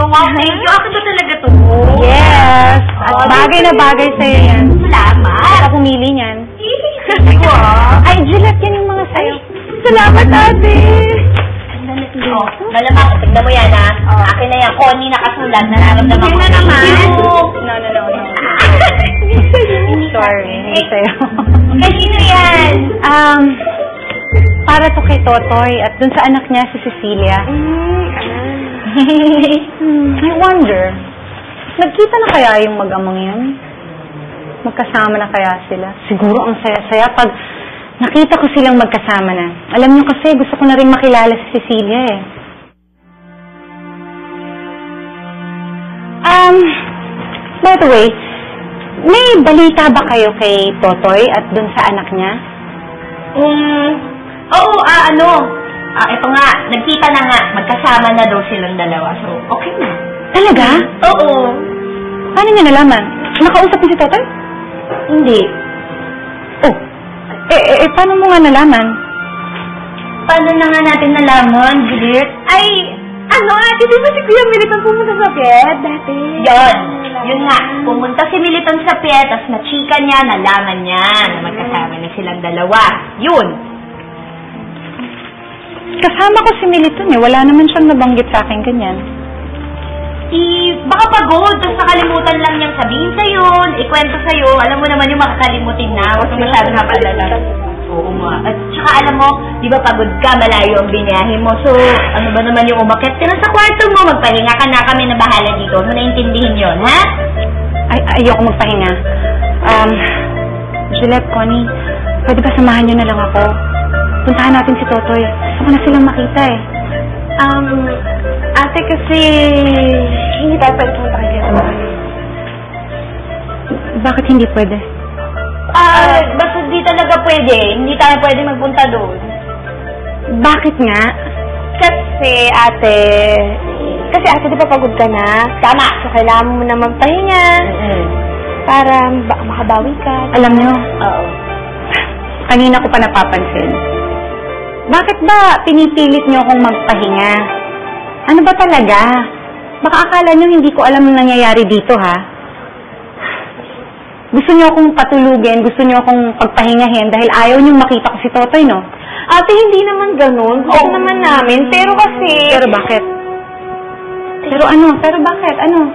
Wow, thank you. Akin ba talaga to? Yes! At bagay na bagay sa'yo yan. Salamat. Ako pumili niyan. Ay, Ay, Gillette, yan yung mga sa'yo. Salamat, ate! Oh, malamang, tignan mo yan, ha? Akin na yan, Connie nakasulat, nararamdaman ko. Yan na naman. No. Sorry, hindi sa'yo. Kanino yan? Para to kay Totoy at dun sa anak niya, si Cecilia. I wonder, nagkita na kaya yung mag-amang yan? Magkasama na kaya sila? Siguro ang saya-saya pag nakita ko silang magkasama na. Alam niyo kasi, gusto ko na rin makilala si Cecilia eh. By the way, may balita ba kayo kay Totoy at dun sa anak niya? Oo, ito nga, nagkita na nga, magkasama na daw silang dalawa, so okay na. Talaga? Oo. Paano niya nalaman? Nakausap niyo si Totoy? Hindi. Oh, paano mo nga nalaman? Paano na nga natin nalaman, Juliet? Ay, ate, di ba si Kuya Militan pumunta sa Piet dati? Yun nga, pumunta si Militan sa Piet, tapos nachika niya, nalaman niya na magkasama na silang dalawa. Yun. Kasama ko si Militan eh, wala naman siyang nabanggit sa akin ganyan. Baka pagod, tapos nakalimutan lang niyang sabihin sa'yo, ikwento sa'yo, alam mo naman yung makakalimutin na, huwag masyado napalala. Oo nga. At saka alam mo, di ba pagod ka, malayo ang biniyahe mo, so ano ba naman yung umakyat ka na sa kwarto mo, magpahinga ka na, kami na bahala dito, huwag mo naintindihin yun, ha? Ayoko magpahinga. Juliet, Connie, pwede ba samahan niyo na lang ako? Puntahan natin si Totoy. Gusto ko na silang makita eh. Ate, kasi hindi tayo pwede pumunta kay Totoy. Bakit hindi pwede? Basta di talaga pwede. Hindi tayo pwede magpunta doon. Bakit nga? Kasi ate, di ba pagod ka na? Tama. So, kailangan mo na magpahinga. Para makabawi ka. Alam niyo, Oo. kanina ko pa napapansin. Bakit ba pinipilit niyo akong magpahinga? Ano ba talaga? Baka akala niyo hindi ko alam ang nangyayari dito, ha? Gusto niyo akong patulugin, gusto niyo akong pagpahingahin dahil ayaw niyo makita ko si Totoy, no? Ate, hindi naman ganun. Oo naman namin. Pero kasi... Pero bakit? Pero bakit? Ano?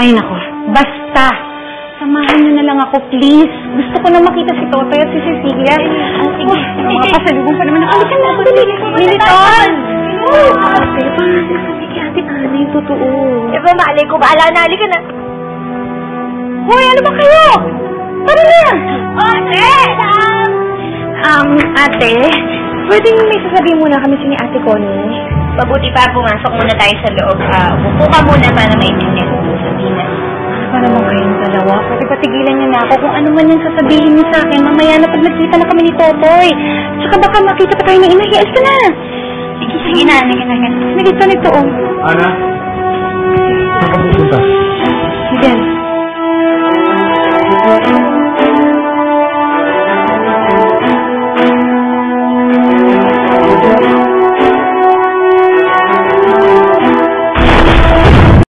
Ay, nako. Basta. Samahan niyo na lang ako, please. Gusto ko na makita si Totoy at si Cecilia. Sige. Mga pasalubong pa naman. Halika na, dali. Militan! Ate, paano sabi kay Ate Ana yung totoo? Malay ko, bahala na. Halika na. Hoy, ano ba kayo? Tara na! Ate, pwedeng may sasabihin muna kami ni Ate Connie. mabuti pa pumasok muna tayo sa loob. Upo ka muna para maintindihan ko sabihin na. Para naman kayong dalawa. Pwede patigilan niyo na ako kung ano man yung sasabihin niyo sa akin. Mamaya na pag nagkita na kami ni Totoy. Tsaka baka makita pa tayo ng ina. Hiyalis ka na! Sige na. Nilito nito, oh. Ana? Saan ka pupunta? Miguel.